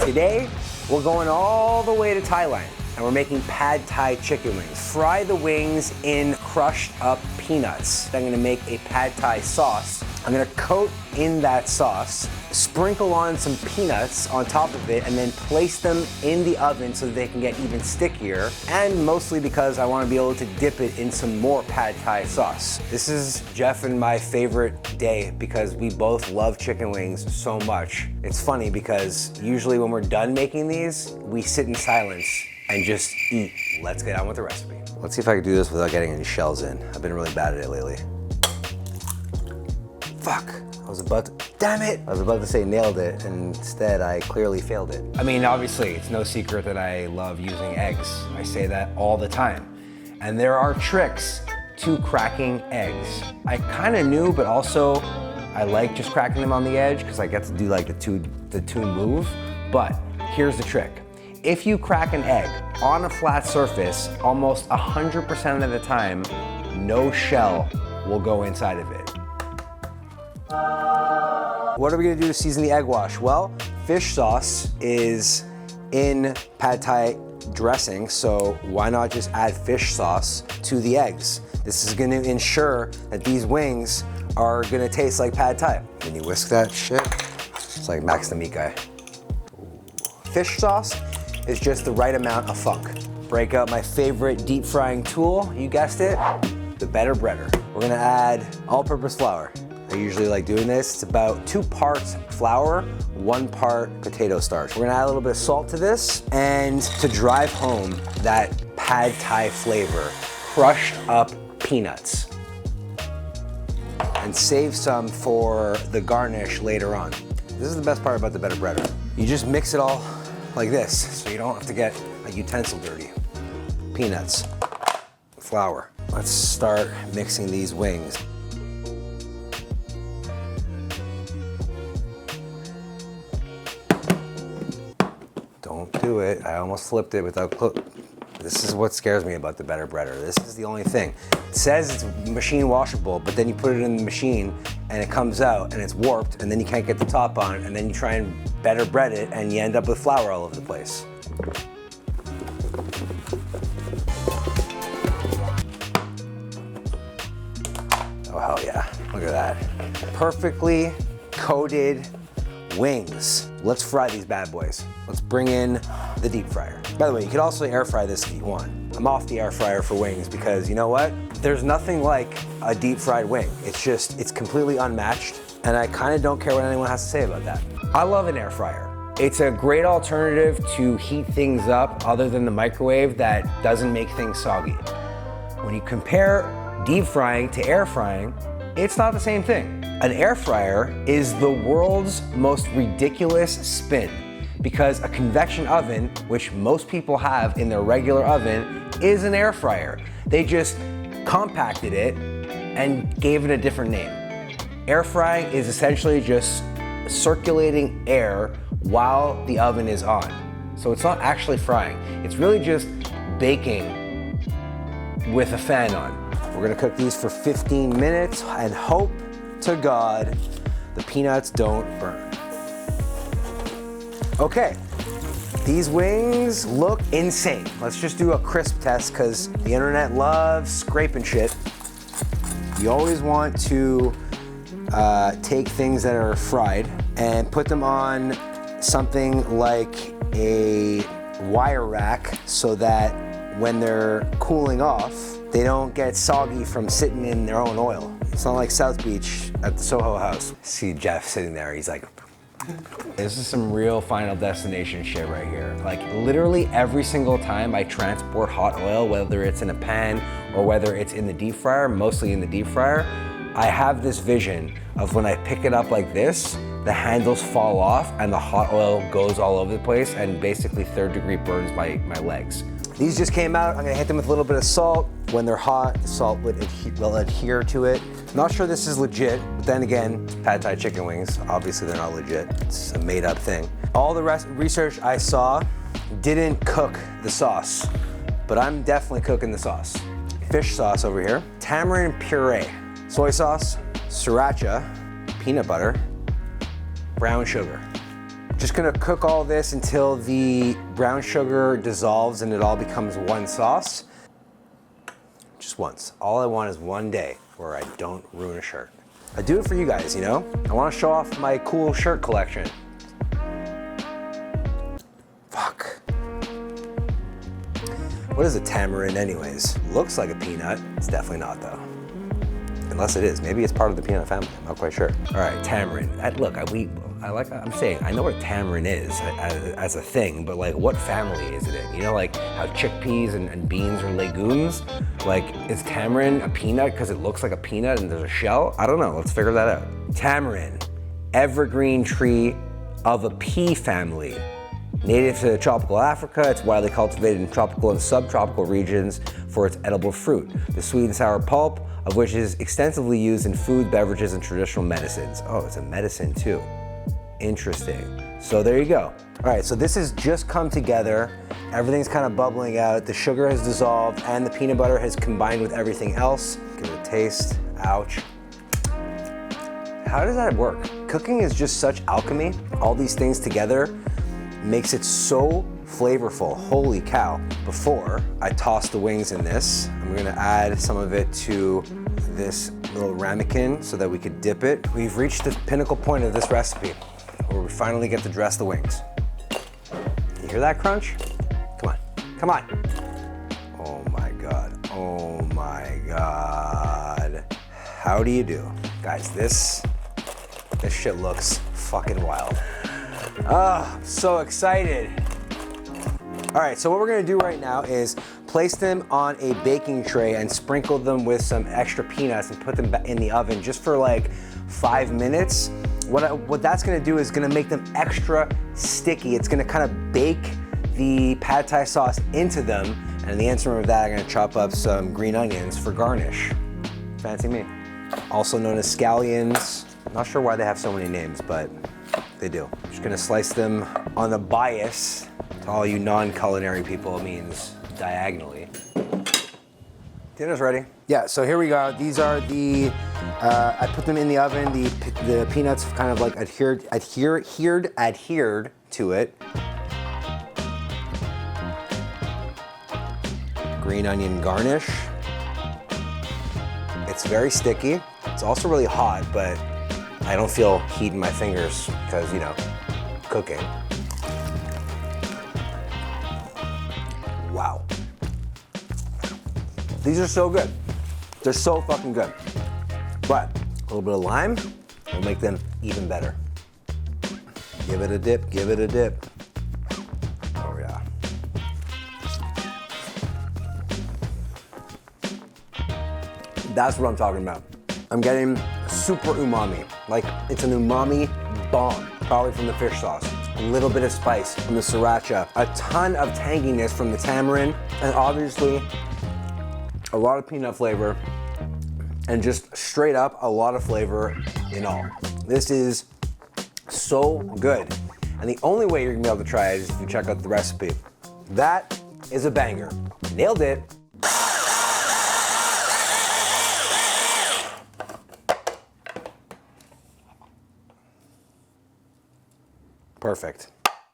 Today, we're going all the way to Thailand and we're making pad Thai chicken wings. Fry the wings in crushed up peanuts. I'm gonna make a pad Thai sauce. I'm gonna coat in that sauce, sprinkle on some peanuts on top of it, and then place them in the oven so that they can get even stickier, and mostly because I wanna be able to dip it in some more pad Thai sauce. This is Jeff and my favorite day because we both love chicken wings so much. It's funny because usually when we're done making these, we sit in silence and just eat. Let's get on with the recipe. Let's see if I can do this without getting any shells in. I've been really bad at it lately. Fuck, damn it! I was about to say nailed it, and instead I clearly failed it. I mean, obviously, it's no secret that I love using eggs. I say that all the time. And there are tricks to cracking eggs. I kinda knew, but also I like just cracking them on the edge because I get to do like the two move. But here's the trick. If you crack an egg on a flat surface, almost 100% of the time, no shell will go inside of it. What are we gonna do to season the egg wash? Well, fish sauce is in pad Thai dressing, so why not just add fish sauce to the eggs? This is gonna ensure that these wings are gonna taste like pad Thai. When you whisk that shit, it's like Max the Meat Guy. Fish sauce is just the right amount of funk. Break out my favorite deep frying tool, you guessed it, the Better Breader. We're gonna add all-purpose flour. I usually like doing this. It's about 2 parts flour, 1 part potato starch. We're gonna add a little bit of salt to this, and to drive home that pad Thai flavor, crushed up peanuts. And save some for the garnish later on. This is the best part about the Better Breader. You just mix it all like this, so you don't have to get a utensil dirty. Peanuts, flour. Let's start mixing these wings. Don't do it. I almost flipped it without This is what scares me about the Better Breader. This is the only thing. It says it's machine washable, but then you put it in the machine and it comes out and it's warped, and then you can't get the top on, and then you try and better bread it and you end up with flour all over the place. Oh hell yeah, look at that. Perfectly coated wings. Let's fry these bad boys. Let's bring in the deep fryer. By the way, you could also air fry this if you want. I'm off the air fryer for wings because you know what? There's nothing like a deep fried wing. It's completely unmatched, and I kind of don't care what anyone has to say about that. I love an air fryer. It's a great alternative to heat things up other than the microwave that doesn't make things soggy. When you compare deep frying to air frying, it's not the same thing. An air fryer is the world's most ridiculous spin because a convection oven, which most people have in their regular oven, is an air fryer. They just compacted it and gave it a different name. Air frying is essentially just circulating air while the oven is on. So it's not actually frying. It's really just baking with a fan on. We're gonna cook these for 15 minutes and hope to God the peanuts don't burn. Okay, these wings look insane. Let's just do a crisp test because the internet loves scraping shit. You always want to take things that are fried and put them on something like a wire rack so that when they're cooling off, they don't get soggy from sitting in their own oil. It's not like South Beach at the Soho House. See Jeff sitting there, he's like, this is some real Final Destination shit right here. Like literally every single time I transport hot oil, whether it's in a pan or whether it's in the deep fryer, mostly in the deep fryer, I have this vision of when I pick it up like this, the handles fall off and the hot oil goes all over the place and basically 3rd degree burns my legs. These just came out. I'm gonna hit them with a little bit of salt. When they're hot, the salt will adhere to it. Not sure this is legit, but then again, pad Thai chicken wings, obviously they're not legit. It's a made up thing. All the research I saw didn't cook the sauce, but I'm definitely cooking the sauce. Fish sauce over here, tamarind puree, soy sauce, sriracha, peanut butter, brown sugar. Just gonna cook all this until the brown sugar dissolves and it all becomes one sauce. Just once. All I want is one day where I don't ruin a shirt. I do it for you guys, you know? I wanna show off my cool shirt collection. Fuck. What is a tamarind anyways? Looks like a peanut. It's definitely not though. Unless it is. Maybe it's part of the peanut family. I'm not quite sure. All right, tamarind. I'm saying, I know what tamarind is as a thing, but like what family is it in? You know, like how chickpeas and beans are legumes? Like, is tamarind a peanut because it looks like a peanut and there's a shell? I don't know, let's figure that out. Tamarind, evergreen tree of a pea family. Native to tropical Africa, it's widely cultivated in tropical and subtropical regions for its edible fruit. The sweet and sour pulp of which is extensively used in food, beverages, and traditional medicines. Oh, it's a medicine too. Interesting. So there you go. All right, so this has just come together. Everything's kind of bubbling out. The sugar has dissolved and the peanut butter has combined with everything else. Give it a taste. Ouch. How does that work? Cooking is just such alchemy. All these things together makes it so flavorful. Holy cow. Before I toss the wings in this, I'm gonna add some of it to this little ramekin so that we could dip it. We've reached the pinnacle point of this recipe where we finally get to dress the wings. You hear that crunch? Come on, come on. Oh my God, oh my God. How do you do? Guys, this shit looks fucking wild. I'm so excited. All right, so what we're gonna do right now is place them on a baking tray and sprinkle them with some extra peanuts and put them in the oven just for like 5 minutes. What that's gonna do is gonna make them extra sticky. It's gonna kind of bake the pad thai sauce into them. And in the interim of that, I'm gonna chop up some green onions for garnish. Fancy me. Also known as scallions. Not sure why they have so many names, but they do. Just gonna slice them on the bias. To all you non-culinary people, it means diagonally. Dinner's ready. Yeah, so here we go. These are the, I put them in the oven. The peanuts kind of like adhered to it. Green onion garnish. It's very sticky. It's also really hot, but I don't feel heat in my fingers because, you know, cooking. Wow. These are so good. They're so fucking good. But a little bit of lime will make them even better. Give it a dip, give it a dip. Oh yeah. That's what I'm talking about. I'm getting super umami. Like, it's an umami bomb, probably from the fish sauce. A little bit of spice from the sriracha, a ton of tanginess from the tamarind, and obviously a lot of peanut flavor, and just straight up a lot of flavor in all. This is so good. And the only way you're gonna be able to try it is if you check out the recipe. That is a banger. Nailed it. Perfect.